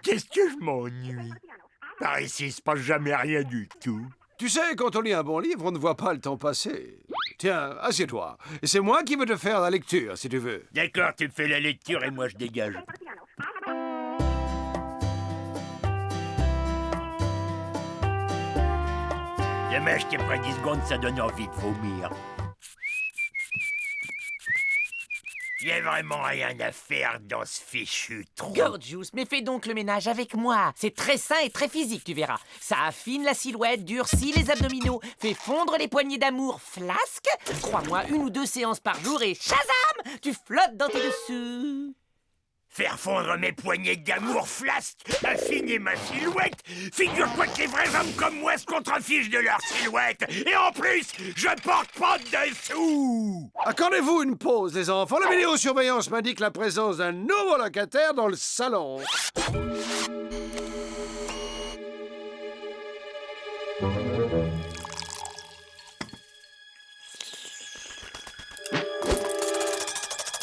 Qu'est-ce que je m'ennuie. Par ici, il se passe jamais rien du tout. Tu sais, quand on lit un bon livre, on ne voit pas le temps passer. Tiens, assieds-toi. Et c'est moi qui veux te faire la lecture, si tu veux. D'accord, tu me fais la lecture et moi je dégage. Dommage qu'après 10 secondes, ça donne envie de vomir. Il y a vraiment rien à faire dans ce fichu trou. Gorgeous, mais fais donc le ménage avec moi. C'est très sain et très physique, tu verras. Ça affine la silhouette, durcit les abdominaux, fait fondre les poignées d'amour flasque. Crois-moi, 1 ou 2 séances par jour et shazam, tu flottes dans tes dessous. Faire fondre mes poignées d'amour flasque, affiner ma silhouette. Figure-toi que les vrais hommes comme moi se contrefichent de leur silhouette. Et en plus, je porte pas de dessous. Accordez-vous une pause, les enfants. La vidéosurveillance m'indique la présence d'un nouveau locataire dans le salon.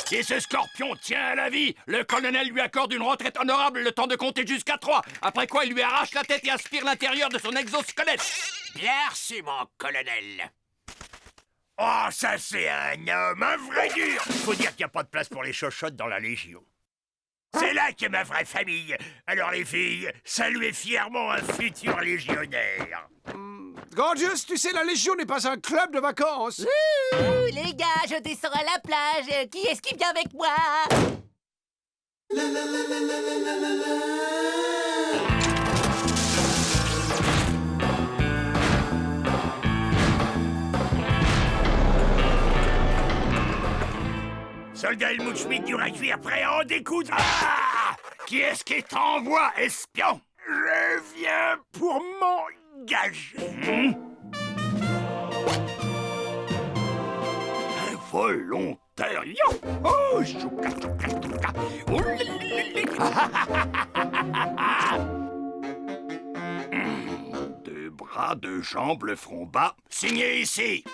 Si ce scorpion tient à la vie, le colonel lui accorde une retraite honorable le temps de compter jusqu'à 3, après quoi il lui arrache la tête et aspire l'intérieur de son exosquelette. Bien reçu, mon colonel. Oh, ça c'est un homme, un vrai dur. Faut dire qu'il n'y a pas de place pour les chochottes dans la Légion. C'est là qu'est ma vraie famille. Alors les filles, saluez fièrement un futur légionnaire. Gorgeous, tu sais, la Légion n'est pas un club de vacances. Les gars, je descends à la plage. Qui est-ce qui vient avec moi? Soldat Helmut Schmidt du Reichswehr prêt à en découdre. Ah! Qui est-ce qui t'envoie, espion? Je viens pour m'engager. Involontaire. Oh, chouka, chouka, chouka. Oh, lili. 2 bras, 2 jambes, le front bas. Signé ici.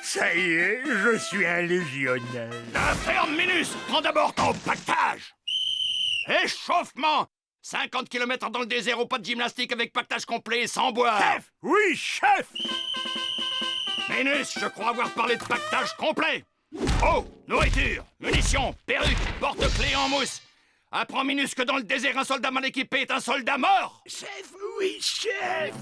Ça y est, je suis un légionnaire. Ferme, Minus, prends d'abord ton pactage. Échauffement. 50 km dans le désert au pas de gymnastique avec pactage complet et sans boire. Chef! Oui, chef! Minus, je crois avoir parlé de pactage complet. Eau, nourriture, munitions, perruques, porte-clés en mousse. Apprends, Minus, que dans le désert, un soldat mal équipé est un soldat mort. Chef, oui, chef!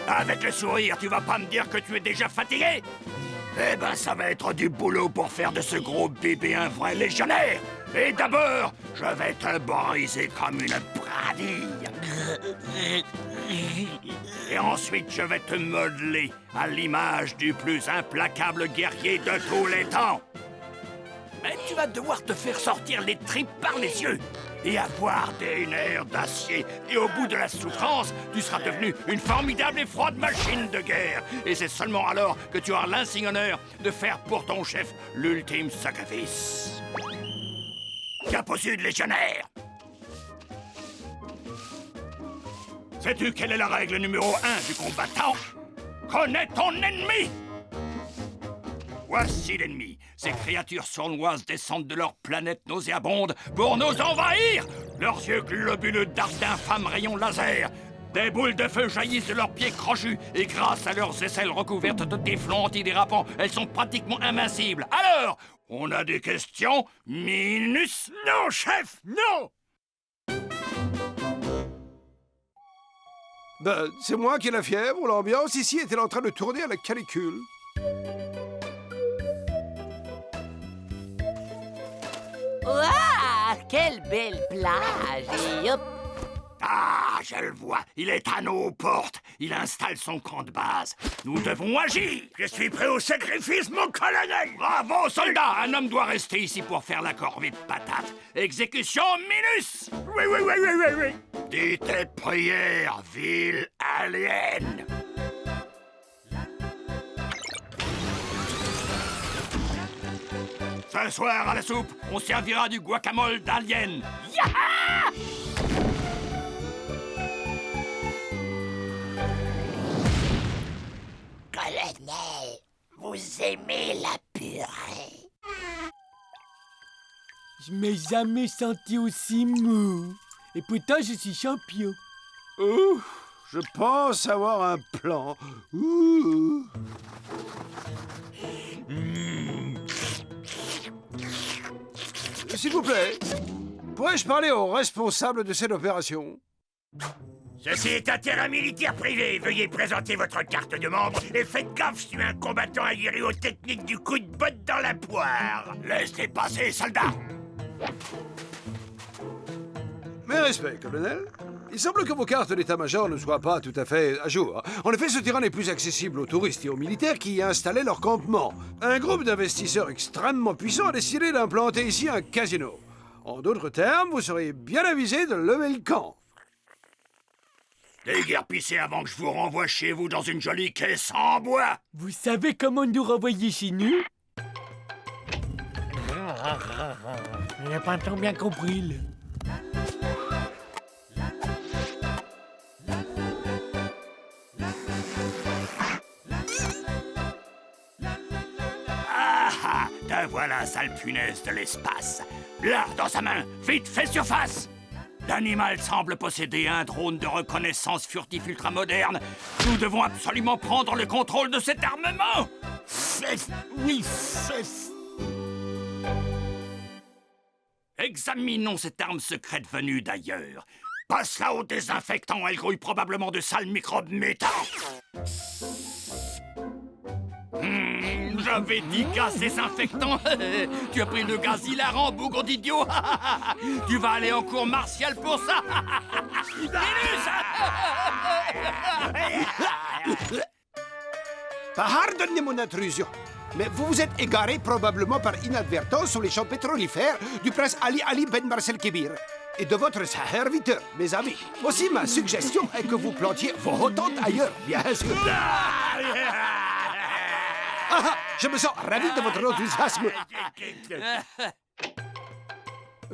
Avec le sourire, tu vas pas me dire que tu es déjà fatigué? Eh ben, ça va être du boulot pour faire de ce gros bébé un vrai légionnaire. Et d'abord, je vais te briser comme une bradille. Et ensuite, je vais te modeler à l'image du plus implacable guerrier de tous les temps. Mais tu vas devoir te faire sortir les tripes par les yeux et avoir des nerfs d'acier. Et au bout de la souffrance, tu seras devenu une formidable et froide machine de guerre. Et c'est seulement alors que tu auras l'insigne honneur de faire pour ton chef l'ultime sacrifice. Cap au sud, légionnaire! Sais-tu quelle est la règle numéro 1 du combattant? Connais ton ennemi! Voici l'ennemi. Ces créatures sournoises descendent de leur planète nauséabonde pour nous envahir. Leurs yeux globuleux dartent d'infâmes rayons laser. Des boules de feu jaillissent de leurs pieds crochus et grâce à leurs aisselles recouvertes de téflon antidérapant, elles sont pratiquement invincibles. Alors, on a des questions, Minus? Non, chef, non! Ben, c'est moi qui ai la fièvre. L'ambiance ici est-elle en train de tourner à la canicule? Ouah, quelle belle plage! Et hop! Ah, je le vois, il est à nos portes. Il installe son camp de base. Nous devons agir. Je suis prêt au sacrifice, mon colonel. Bravo, soldat! Un homme doit rester ici pour faire la corvée de patates. Exécution, Minus! Oui, oui, oui, oui, oui, oui. Dis tes prières, ville alien. Ce soir, à la soupe, on servira du guacamole d'alien. Yaha! Vous aimez la purée? Je m'ai jamais senti aussi mou. Et pourtant, je suis champion. Ouh, je pense avoir un plan. Ouh. S'il vous plaît, pourrais-je parler au responsable de cette opération? Ceci est un terrain militaire privé. Veuillez présenter votre carte de membre et faites gaffe, je suis un combattant aguerri aux techniques du coup de botte dans la poire. Laissez passer, soldats. Mes respects, colonel. Il semble que vos cartes d'état-major ne soient pas tout à fait à jour. En effet, ce terrain n'est plus accessible aux touristes et aux militaires qui y installaient leur campement. Un groupe d'investisseurs extrêmement puissants a décidé d'implanter ici un casino. En d'autres termes, vous seriez bien avisé de lever le camp. Déguerpissez avant que je vous renvoie chez vous dans une jolie caisse en bois. Vous savez comment nous renvoyer chez nous? Il n'a pas trop bien compris, là. Ah, te voilà, sale punaise de l'espace. Là, dans sa main, vite, fais surface. L'animal semble posséder un drone de reconnaissance furtif ultramoderne. Nous devons absolument prendre le contrôle de cet armement. Chef, oui, chef. Examinons cette arme secrète venue d'ailleurs. Passe-la au désinfectant, elle grouille probablement de sales microbes métants. J'avais dit gaz désinfectant. Tu as pris le gaz hilarant, bougre d'idiot. Tu vas aller en cours martial pour ça. Pardonnez mon intrusion, mais vous vous êtes égaré probablement par inadvertance sur les champs pétrolifères du prince Ali Ben Marcel Kébir et de votre serviteur, mes amis. Aussi, ma suggestion est que vous plantiez vos tentes ailleurs, bien sûr. Ah, je me sens ravi de votre enthousiasme.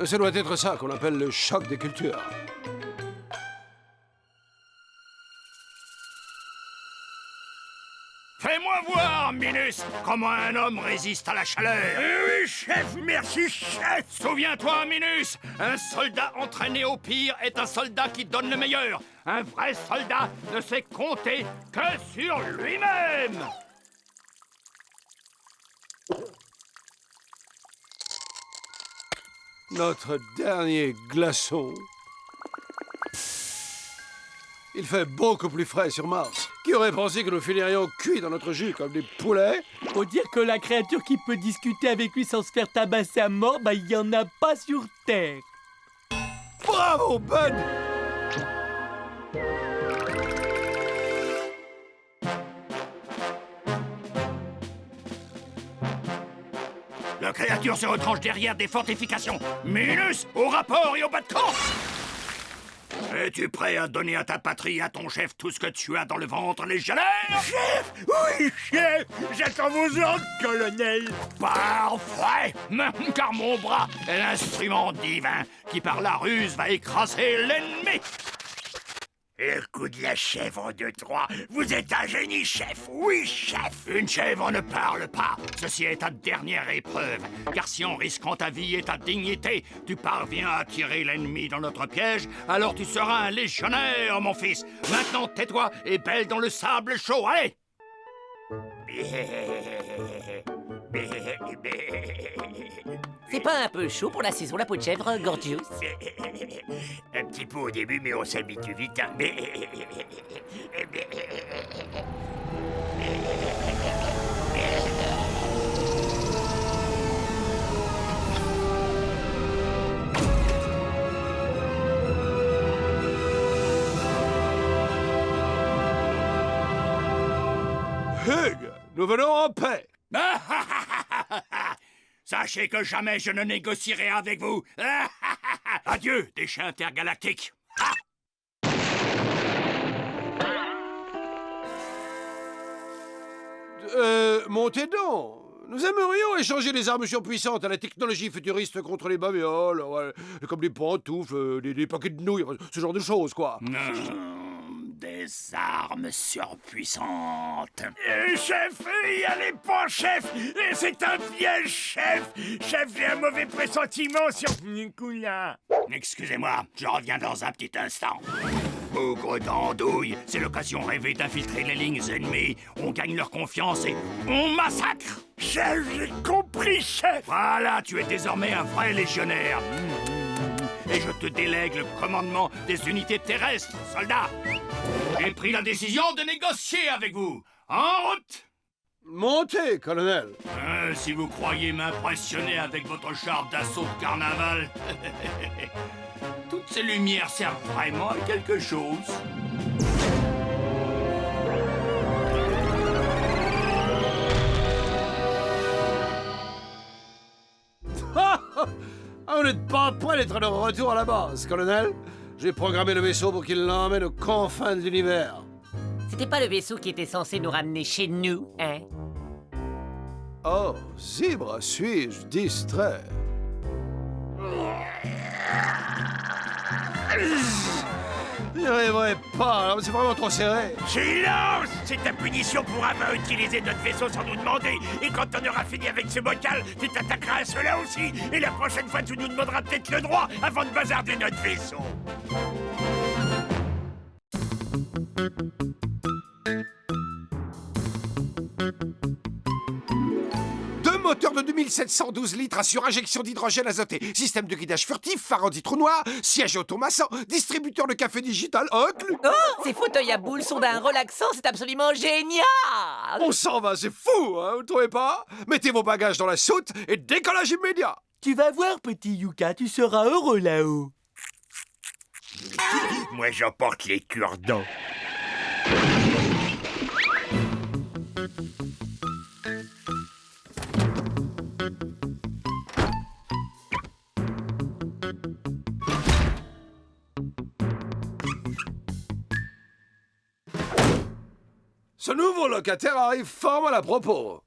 Ça doit être ça qu'on appelle le choc des cultures. Fais-moi voir, Minus, comment un homme résiste à la chaleur. Oui, chef, merci, chef. Souviens-toi, Minus, un soldat entraîné au pire est un soldat qui donne le meilleur. Un vrai soldat ne sait compter que sur lui-même. Notre dernier glaçon. Il fait beaucoup plus frais sur Mars. Qui aurait pensé que nous finirions cuits dans notre jus comme des poulets? Faut dire que la créature qui peut discuter avec lui sans se faire tabasser à mort, bah il y en a pas sur Terre. Bravo, Ben! La créature se retranche derrière des fortifications. Minus, au rapport et au bas de camp. Es-tu prêt à donner à ta patrie et à ton chef tout ce que tu as dans le ventre, légionnaire? Chef! Oui, chef! J'attends vos ordres, colonel! Parfait! Car mon bras est l'instrument divin qui, par la ruse, va écraser l'ennemi! Et le coup de la chèvre de Troie. Vous êtes un génie, chef. Oui, chef. Une chèvre ne parle pas. Ceci est ta dernière épreuve. Car si en risquant ta vie et ta dignité, tu parviens à attirer l'ennemi dans notre piège, alors tu seras un légionnaire, mon fils. Maintenant, tais-toi et belle dans le sable chaud. Allez! C'est pas un peu chaud pour la saison la peau de chèvre, Gorgius? Un petit peu au début, mais on s'habitue vite. Hein. Hugh, nous venons en paix. Sachez que jamais je ne négocierai avec vous. Adieu, déchets intergalactiques. Montez donc. Nous aimerions échanger des armes surpuissantes à la technologie futuriste contre les babioles, ouais, comme des pantoufles, des paquets de nouilles, ce genre de choses, quoi. Des des armes surpuissantes. Chef, y allez pas, chef. C'est un piège, chef. Chef, j'ai un mauvais pressentiment sur Nicolas. Excusez-moi, je reviens dans un petit instant. Bougre d'andouille, c'est l'occasion rêvée d'infiltrer les lignes ennemies. On gagne leur confiance et on massacre. Chef, j'ai compris, chef. Voilà, tu es désormais un vrai légionnaire. Et je te délègue le commandement des unités terrestres, soldats. J'ai pris la décision de négocier avec vous. En route! Montez, colonel. Si vous croyez m'impressionner avec votre char d'assaut de carnaval, toutes ces lumières servent vraiment à quelque chose. Vous n'êtes pas prêt d'être de retour à la base, colonel. J'ai programmé le vaisseau pour qu'il l'emmène aux confins de l'univers. C'était pas le vaisseau qui était censé nous ramener chez nous, hein? Oh, Zibre, suis-je distrait? J'y arriverai pas, c'est vraiment trop serré. Silence! C'est ta punition pour avoir utilisé notre vaisseau sans nous demander. Et quand on aura fini avec ce bocal, tu t'attaqueras à cela aussi. Et la prochaine fois, tu nous demanderas peut-être le droit avant de bazarder notre vaisseau. Moteur de 2712 litres à surinjection d'hydrogène azoté, système de guidage furtif, phare anti-trou noir, siège automassant, distributeur de café digital, inclus. Oh, ces fauteuils à boules sont d'un relaxant, c'est absolument génial! On s'en va, c'est fou, hein, vous trouvez pas? Mettez vos bagages dans la soute et décollage immédiat. Tu vas voir, petit Yuka, tu seras heureux là-haut. Moi, j'emporte les cure-dents. Ce nouveau locataire arrive fort mal à propos.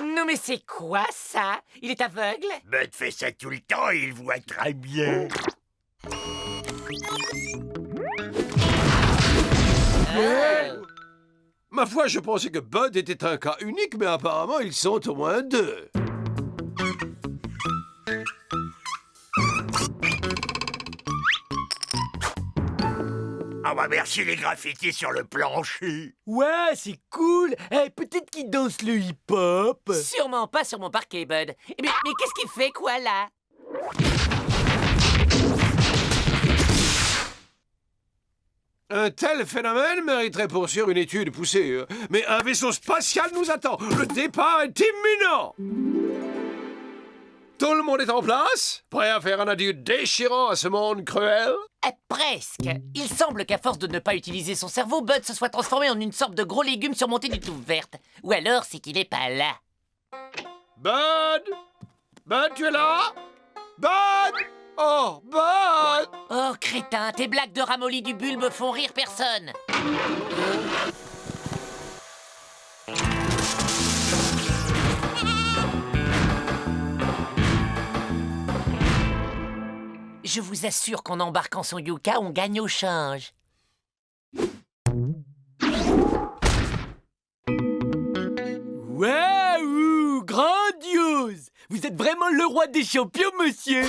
Non mais c'est quoi ça? Il est aveugle? Bud fait ça tout le temps et il voit très bien. Ma foi, je pensais que Bud était un cas unique, mais apparemment ils sont au moins deux. Ah bah merci les graffitis sur le plancher. Ouais, c'est cool. Eh, peut-être qu'il danse le hip-hop. Sûrement pas sur mon parquet, Bud. Mais qu'est-ce qu'il fait, quoi, là? Un tel phénomène mériterait pour sûr une étude poussée. Mais un vaisseau spatial nous attend. Le départ est imminent. Tout le monde est en place? Prêt à faire un adieu déchirant à ce monde cruel? Presque. Il semble qu'à force de ne pas utiliser son cerveau, Bud se soit transformé en une sorte de gros légume surmonté d'une touffe verte. Ou alors, c'est qu'il est pas là. Bud? Bud, tu es là? Bud? Oh, Bud! Oh, crétin, tes blagues de ramolli du bulbe font rire personne. Je vous assure qu'en embarquant son Yuka, on gagne au change. Waouh, grandiose! Vous êtes vraiment le roi des champions, monsieur!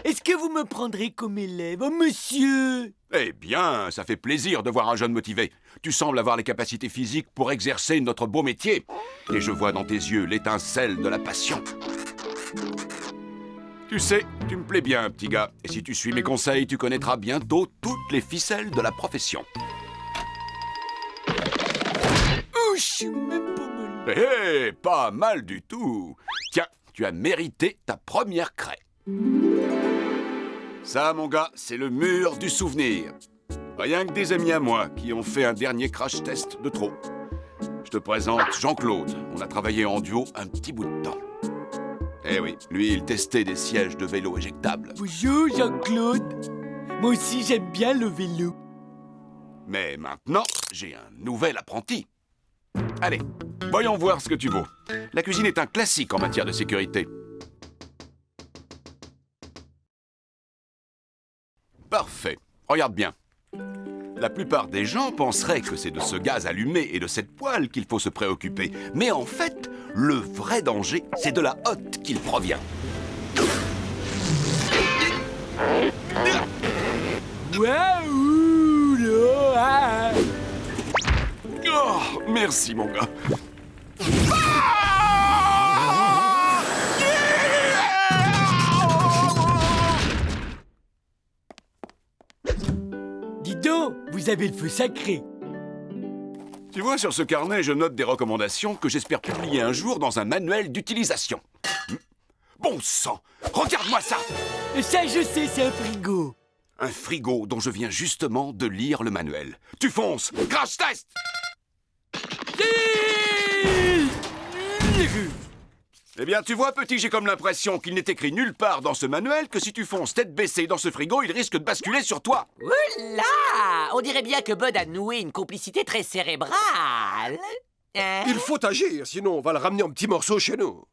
Est-ce que vous me prendrez comme élève, oh, monsieur? Eh bien, ça fait plaisir de voir un jeune motivé. Tu sembles avoir les capacités physiques pour exercer notre beau métier. Et je vois dans tes yeux l'étincelle de la passion. Tu sais, tu me plais bien, petit gars. Et si tu suis mes conseils, tu connaîtras bientôt toutes les ficelles de la profession. Oh, je suis même pas mal. Hé, pas mal du tout. Tiens, tu as mérité ta première craie. Ça, mon gars, c'est le mur du souvenir. Rien que des amis à moi qui ont fait un dernier crash test de trop. Je te présente Jean-Claude. On a travaillé en duo un petit bout de temps. Eh oui, lui, il testait des sièges de vélo éjectables. Bonjour, Jean-Claude. Moi aussi, j'aime bien le vélo. Mais maintenant, j'ai un nouvel apprenti. Allez, voyons voir ce que tu vaux. La cuisine est un classique en matière de sécurité. Parfait. Regarde bien. La plupart des gens penseraient que c'est de ce gaz allumé et de cette poêle qu'il faut se préoccuper. Mais en fait, le vrai danger, c'est de la hotte qu'il provient. Waouh là. Oh, merci, mon gars. Dis donc, vous avez le feu sacré. Tu vois, sur ce carnet, je note des recommandations que j'espère publier un jour dans un manuel d'utilisation. Bon sang! Regarde-moi ça! Ça, je sais, c'est un frigo. Un frigo dont je viens justement de lire le manuel. Tu fonces! Crash test! Eh bien, tu vois, petit, j'ai comme l'impression qu'il n'est écrit nulle part dans ce manuel que si tu fonces tête baissée dans ce frigo, il risque de basculer sur toi. Oula! On dirait bien que Bud a noué une complicité très cérébrale. Hein? Il faut agir, sinon on va le ramener en petits morceaux chez nous.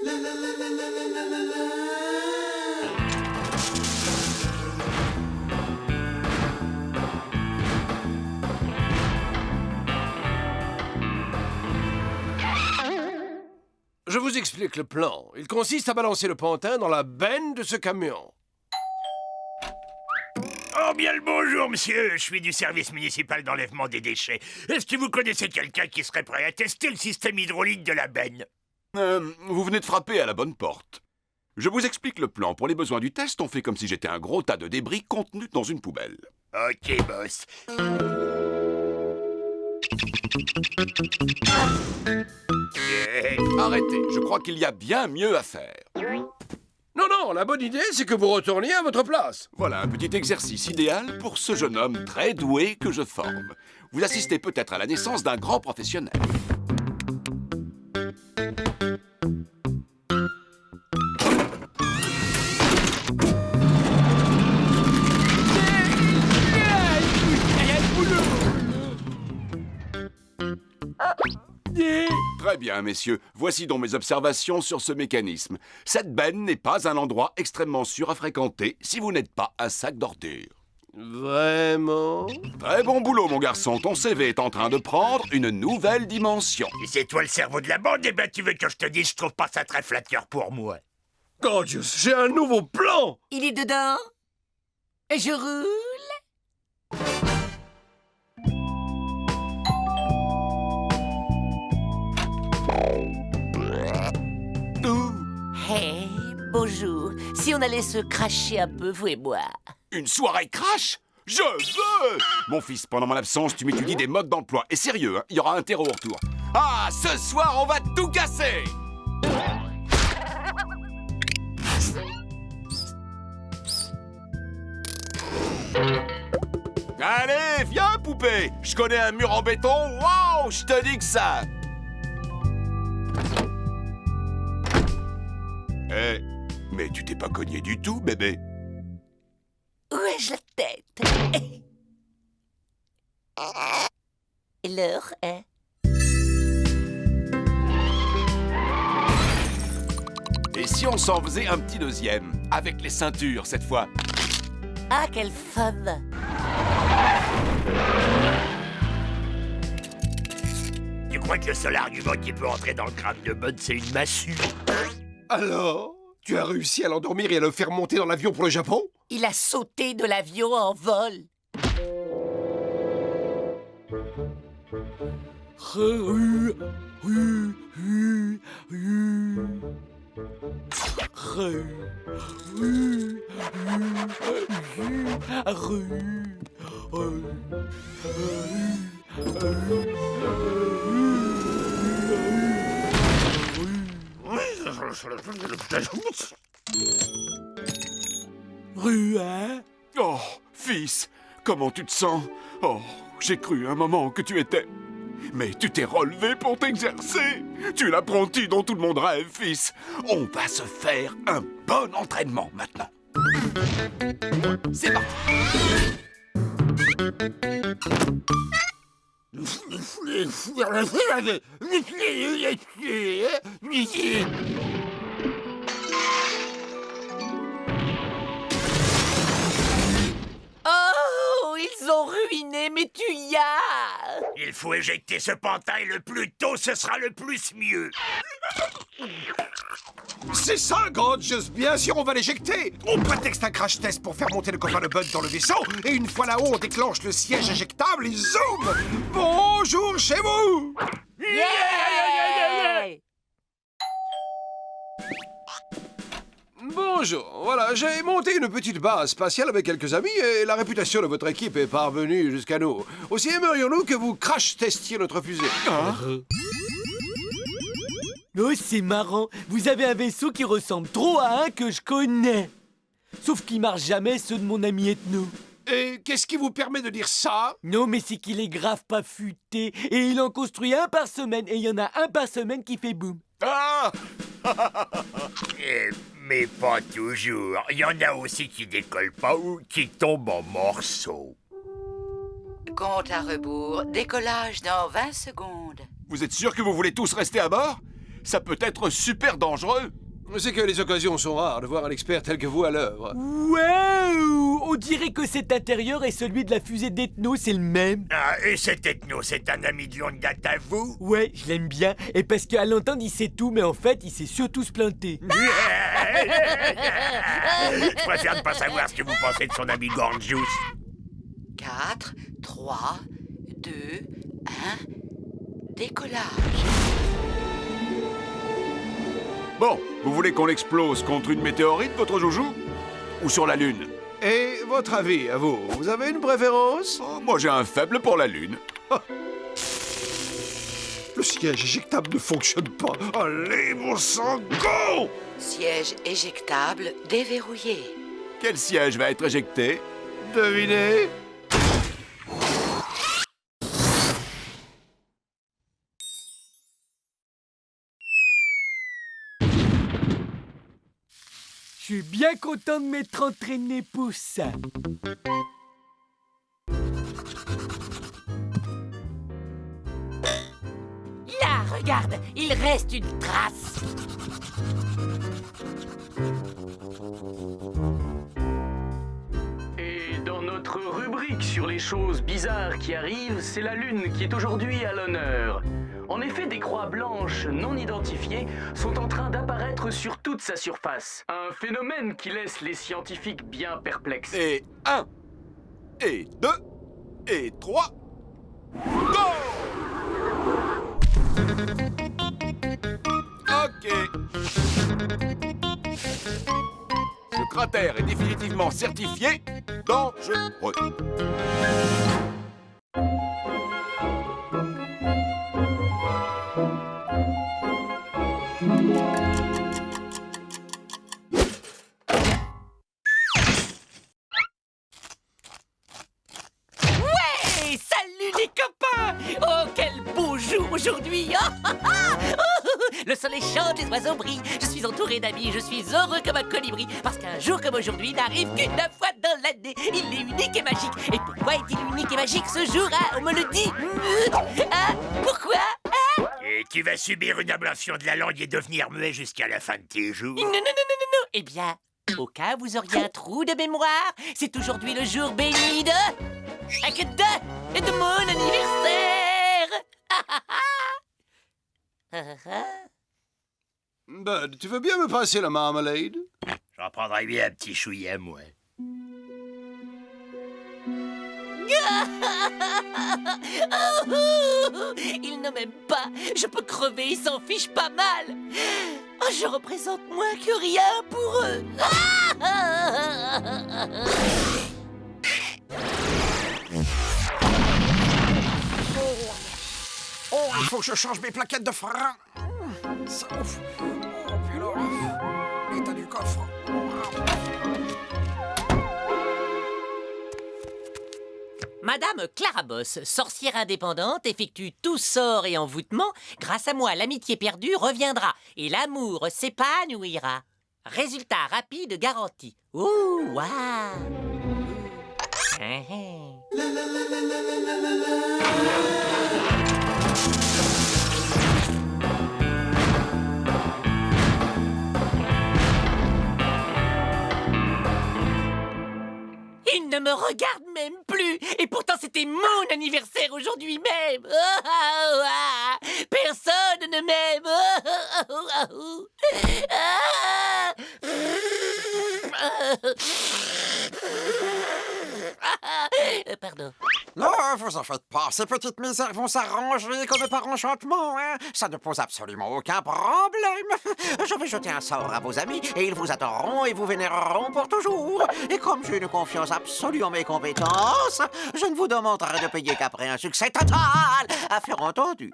Je vous explique le plan. Il consiste à balancer le pantin dans la benne de ce camion. Oh, bien le bonjour, monsieur. Je suis du service municipal d'enlèvement des déchets. Est-ce que vous connaissez quelqu'un qui serait prêt à tester le système hydraulique de la benne? Vous venez de frapper à la bonne porte. Je vous explique le plan. Pour les besoins du test, on fait comme si j'étais un gros tas de débris contenu dans une poubelle. Ok, boss. Arrêtez, je crois qu'il y a bien mieux à faire. Non, non, la bonne idée, c'est que vous retourniez à votre place. Voilà un petit exercice idéal pour ce jeune homme très doué que je forme. Vous assistez peut-être à la naissance d'un grand professionnel. Très bien, messieurs. Voici donc mes observations sur ce mécanisme. Cette benne n'est pas un endroit extrêmement sûr à fréquenter si vous n'êtes pas un sac d'ordures. Vraiment? Très bon boulot, mon garçon. Ton CV est en train de prendre une nouvelle dimension. Et c'est toi le cerveau de la bande, eh ben tu veux que je te dise, je trouve pas ça très flatteur pour moi. Gorgeous, j'ai un nouveau plan! Il est dedans? Et je roule? Hey, bonjour. Si on allait se cracher un peu, vous et moi. Une soirée crash? Je veux! Mon fils, pendant mon absence, tu m'étudies des modes d'emploi. Et sérieux, hein, il y aura un terreau au retour. Ah, ce soir, on va tout casser! Allez, viens, poupée! Je connais un mur en béton. Waouh, je te dis que ça! Eh, mais tu t'es pas cogné du tout, bébé. Où ai-je la tête? Et l'heure, hein? Et si on s'en faisait un petit deuxième, avec les ceintures cette fois? Ah, quelle fun! Tu crois que le seul argument qui peut entrer dans le crâne de Bud, c'est une massue? Alors, tu as réussi à l'endormir et à le faire monter dans l'avion pour le Japon? Il a sauté de l'avion en vol. Hein? Oh, fils, comment tu te sens? Oh, j'ai cru un moment que tu étais... Mais tu t'es relevé pour t'exercer. Tu es l'apprenti dont tout le monde rêve, fils. On va se faire un bon entraînement maintenant. C'est parti. Oh, nous ont ruinés, mais tu y as. Il faut éjecter ce pantin et le plus tôt ce sera le plus mieux. C'est ça, Gorgeous. Bien sûr, on va l'éjecter. On prétexte un crash test pour faire monter le copain de Bud dans le vaisseau. Et une fois là-haut, on déclenche le siège éjectable et zoom. Bonjour chez vous. Yeah! Bonjour. Voilà, j'ai monté une petite base spatiale avec quelques amis et la réputation de votre équipe est parvenue jusqu'à nous. Aussi aimerions-nous que vous crash testiez notre fusée. Oh, c'est marrant. Vous avez un vaisseau qui ressemble trop à un que je connais. Sauf qu'il marche jamais ceux de mon ami Ethno. Et qu'est-ce qui vous permet de dire ça? Non, mais c'est qu'il est grave pas futé. Et il en construit un par semaine. Et il y en a un par semaine qui fait boum. Ah! Mais pas toujours. Il y en a aussi qui décollent pas ou qui tombent en morceaux. Compte à rebours, décollage dans 20 secondes. Vous êtes sûr que vous voulez tous rester à bord? Ça peut être super dangereux. C'est que les occasions sont rares de voir un expert tel que vous à l'œuvre. Waouh! On dirait que cet intérieur et celui de la fusée d'Ethno, c'est le même. Ah, et cet ethno, c'est un ami de longue date à vous? Ouais, je l'aime bien. Et parce qu'à l'entendre, il sait tout, mais en fait, il sait surtout se planter. Je préfère ne pas savoir ce que vous pensez de son ami Gorgeous. 4, 3, 2, 1, décollage. Bon, vous voulez qu'on l'explose contre une météorite, votre joujou? Ou sur la Lune? Et votre avis, à vous? Vous avez une préférence? Oh, moi, j'ai un faible pour la Lune. Le siège éjectable ne fonctionne pas. Allez, mon sang, go! Siège éjectable déverrouillé. Quel siège va être éjecté? Devinez? Je suis bien content de m'être entraîné pour ça. Là, regarde, il reste une trace. Et dans notre rubrique sur les choses bizarres qui arrivent, c'est la Lune qui est aujourd'hui à l'honneur. En effet, des croix blanches non identifiées sont en train d'apparaître sur toute sa surface. Un phénomène qui laisse les scientifiques bien perplexes. Et 1, et 2, et 3, go! Ok. Ce cratère est définitivement certifié dangereux. Ouais, salut les copains! Oh, quel beau jour aujourd'hui! Le soleil chante, les oiseaux brillent. Je suis entouré d'amis, je suis heureux comme un colibri. Parce qu'un jour comme aujourd'hui n'arrive qu'une fois dans l'année. Il est unique et magique. Et pourquoi est-il unique et magique ce jour, hein? On me le dit. Hein? Pourquoi? Hein? Et tu vas subir une ablation de la langue et devenir muet jusqu'à la fin de tes jours. Non, non, non, non, non, non. Eh bien, au cas où vous auriez un trou de mémoire, c'est aujourd'hui le jour béni de mon anniversaire. Bud, tu veux bien me passer la marmalade? J'en prendrais bien un petit chouillet, moi. Il ne m'aime pas. Je peux crever, il s'en fiche pas mal. Oh, je représente moins que rien pour eux. Oh, il faut que je change mes plaquettes de frein. Ça ouf. Oh, puis alors, l'état du coffre. Madame Clarabosse, sorcière indépendante, effectue tout sort et envoûtement. Grâce à moi, l'amitié perdue reviendra et l'amour s'épanouira. Résultat rapide garanti. Ouh, waouh! Il ne me regarde même plus. Et pourtant, c'était mon anniversaire aujourd'hui même. Personne ne m'aime. Pardon. Non, vous en faites pas. Ces petites misères vont s'arranger comme par enchantement, hein. Ça ne pose absolument aucun problème. Je vais jeter un sort à vos amis et ils vous adoreront et vous vénéreront pour toujours. Et comme j'ai une confiance absolue en mes compétences, je ne vous demanderai de payer qu'après un succès total. Affaire entendue.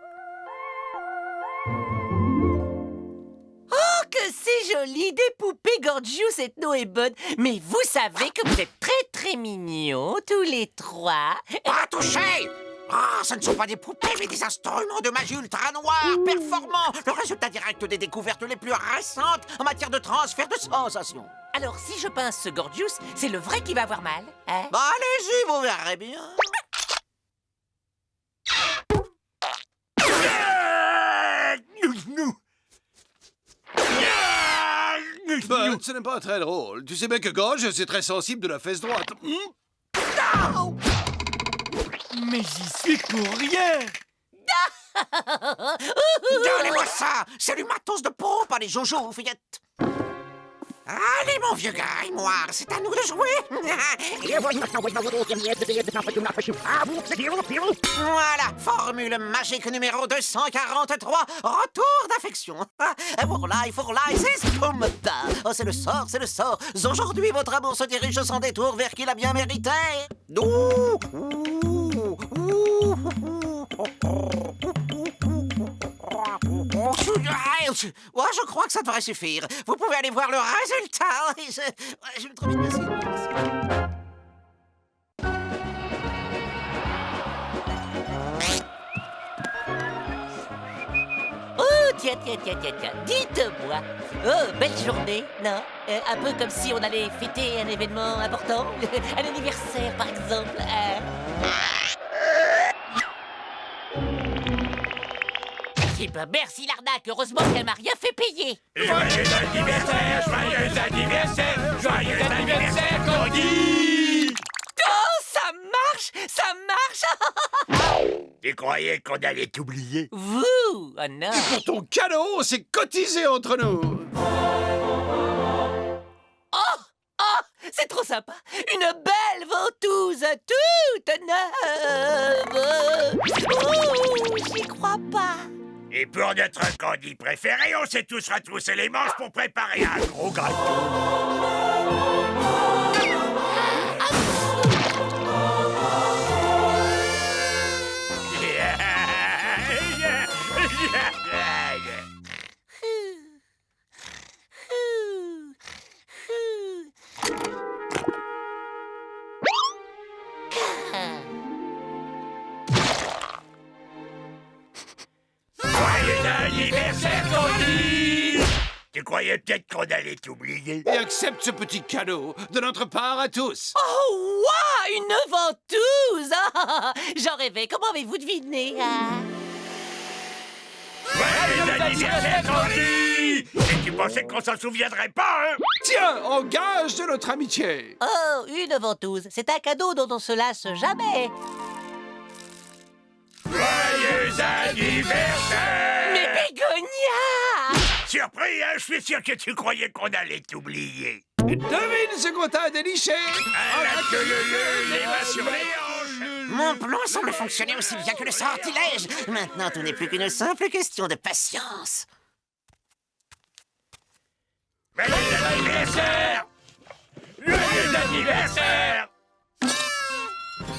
Que c'est joli, des poupées Gorgeous, Ethno et Bud. Mais vous savez que vous êtes très mignons, tous les trois. Pas touché! Ah, ce ne sont pas des poupées, mais des instruments de magie ultra noirs, performants. Le résultat direct des découvertes les plus récentes en matière de transfert de sensations. Alors, si je pince ce Gorgeous, c'est le vrai qui va avoir mal, hein? Bah, allez-y, vous verrez bien. Bud, ce n'est pas très drôle. Tu sais bien que Gorge, c'est très sensible de la fesse droite. Mais j'y suis pour rien. Donnez-moi ça! C'est du matos de pompe, pas des jojo, fillettes. Allez, mon vieux grimoire, c'est à nous de jouer. Voilà, formule magique numéro 243, retour d'affection. For life, c'est Spumta. Oh, c'est le sort. Aujourd'hui, votre amour se dirige sans détour vers qui l'a bien mérité. Ouais, je crois que ça devrait suffire. Vous pouvez aller voir le résultat. Je me trouve une merci. Oh, tiens. Dites-moi. Oh, belle journée, non? Un peu comme si on allait fêter un événement important. Un anniversaire, par exemple. Eh ben, merci l'arnaque. Heureusement qu'elle m'a rien fait payer. Joyeux anniversaire, Candy! Oh, ça marche. Tu croyais qu'on allait t'oublier? Vous? Oh non. Pour ton cadeau, c'est cotisé entre nous. Oh, c'est trop sympa. Une belle ventouse toute neuve. Oh, j'y crois pas. Et pour notre Candy préféré, on s'est tous retroussé les manches pour préparer un gros gâteau. Anniversaire, Candy! Tu croyais peut-être qu'on allait t'oublier? Et accepte ce petit cadeau de notre part à tous. Oh, waouh, une ventouse. J'en rêvais. Comment avez-vous deviné? Joyeux anniversaire, Candy! Et tu pensais qu'on s'en souviendrait pas, hein? Tiens, en gage de notre amitié. Oh, une ventouse. C'est un cadeau dont on se lasse jamais. Joyeux anniversaire! Mais Bégonia! Surpris, hein? Je suis sûr que tu croyais qu'on allait t'oublier. Devine ce qu'on t'a déniché. À la queue leu, les mains sur les hanches. Mon plan semble fonctionner aussi bien que le sortilège. Maintenant, tout n'est plus qu'une simple question de patience. Joyeux anniversaire! Joyeux anniversaire!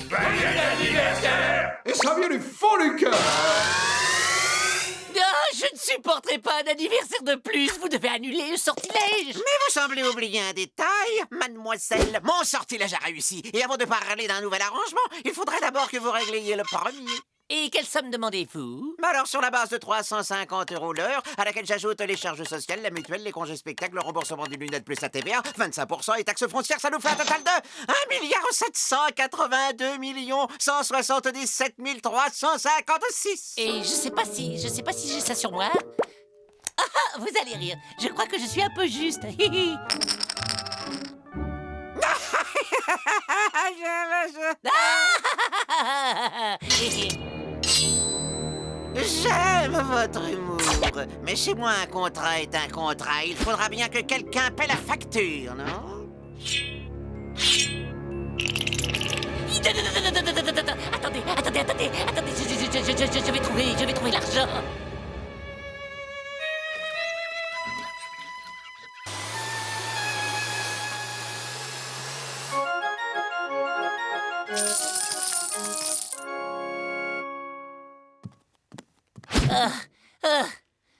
Joyeux anniversaire! Et ça vient du fond du cœur. Je ne supporterai pas un anniversaire de plus. Vous devez annuler le sortilège. Mais vous semblez oublier un détail, mademoiselle. Mon sortilège a réussi. Et avant de parler d'un nouvel arrangement, il faudrait d'abord que vous régliez le premier. Et quelle somme demandez-vous? Alors, sur la base de 350 € l'heure, à laquelle j'ajoute les charges sociales, la mutuelle, les congés spectacles, le remboursement des lunettes plus la TVA, 25% et taxes foncières, ça nous fait un total de 1,782 356. Et je sais pas si j'ai ça sur moi. Ah, vous allez rire. Je crois que je suis un peu juste. Ah, J'aime votre humour. Mais chez moi, un contrat est un contrat. Il faudra bien que quelqu'un paie la facture, non? Attendez, je vais trouver l'argent.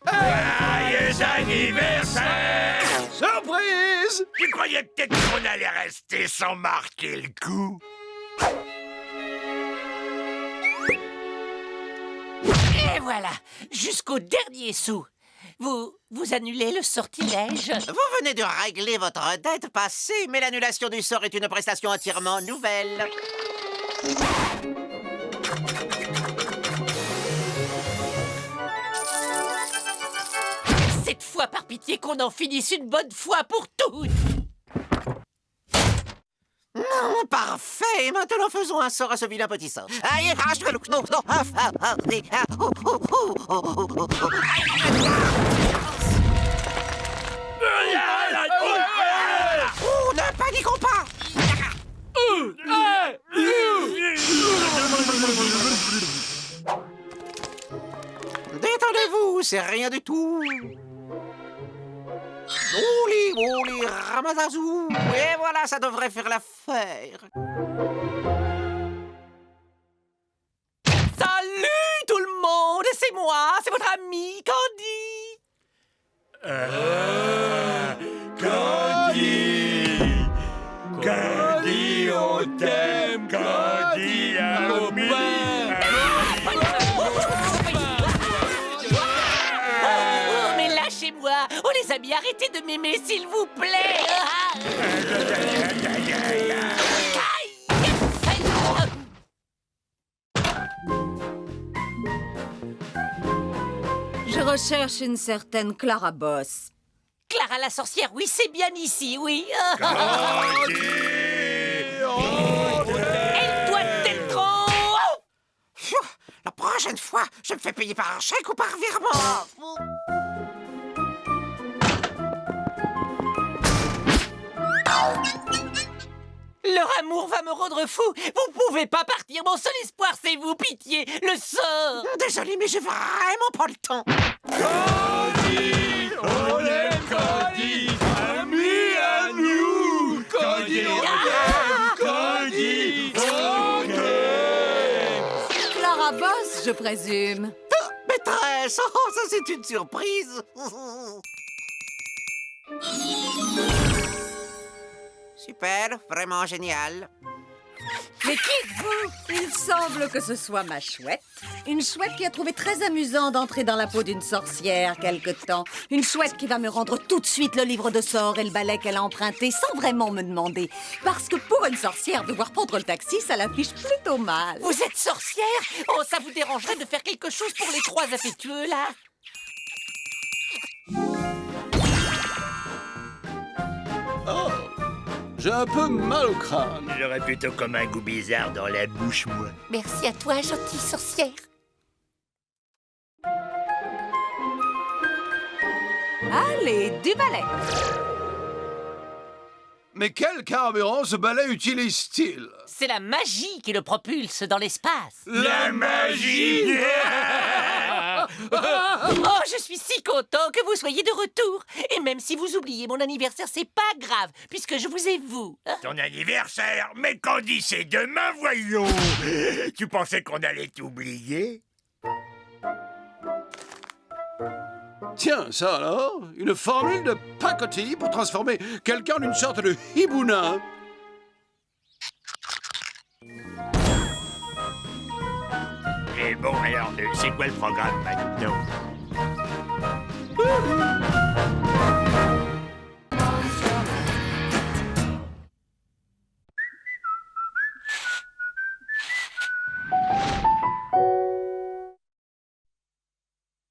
Joyeux anniversaire! Surprise! Tu croyais peut-être qu'on allait rester sans marquer le coup? Et voilà, jusqu'au dernier sou. Vous annulez le sortilège? Vous venez de régler votre dette passée, mais l'annulation du sort est une prestation entièrement nouvelle. Cette fois, par pitié, qu'on en finisse une bonne fois pour toutes. Non, parfait. Maintenant, faisons un sort à ce vilain petit sort. Aïe, oh, ne paniquons pas. Détendez-vous, c'est rien du tout. Ouli, ramatazou. Et voilà, ça devrait faire l'affaire. Salut tout le monde, c'est moi, c'est votre ami Candy. Candy, on t'aime, Candy, ami. Oh, mais lâchez-moi. Oh les amis, arrêtez de m'aimer s'il vous plaît. Je recherche une certaine Clara Boss. Clara la sorcière, oui, c'est bien ici, oui. Elle doit être trop. Pfiou, la prochaine fois, je me fais payer par chèque ou par virement. Leur amour va me rendre fou. Vous pouvez pas partir. Mon seul espoir, c'est vous. Pitié, le sort. Désolé, mais j'ai vraiment pas le temps. Candy, on aime Candy, ami à nous. Candy, on t'aime, Candy, on t'aime. Clara Boss, je présume. Maîtresse, oh, ça c'est une surprise. Super, vraiment génial. Mais qui êtes-vous? Il semble que ce soit ma chouette. Une chouette qui a trouvé très amusant d'entrer dans la peau d'une sorcière quelque temps. Une chouette qui va me rendre tout de suite le livre de sorts et le balai qu'elle a emprunté sans vraiment me demander. Parce que pour une sorcière, devoir prendre le taxi, ça l'affiche plutôt mal. Vous êtes sorcière? Oh, ça vous dérangerait de faire quelque chose pour les trois affectueux, là? Oh, j'ai un peu mal au crâne. J'aurais plutôt comme un goût bizarre dans la bouche, moi. Merci à toi, gentille sorcière. Allez, du balai. Mais quel carburant ce balai utilise-t-il? C'est la magie qui le propulse dans l'espace. La magie. Oh, je suis si content que vous soyez de retour. Et même si vous oubliez mon anniversaire, c'est pas grave, puisque je vous ai vous. Ton anniversaire? Mais Candy, c'est demain, voyons. Tu pensais qu'on allait t'oublier? Tiens, ça alors, une formule de pacotille pour transformer quelqu'un en une sorte de hibounin. Et bon, alors, c'est quoi le programme maintenant?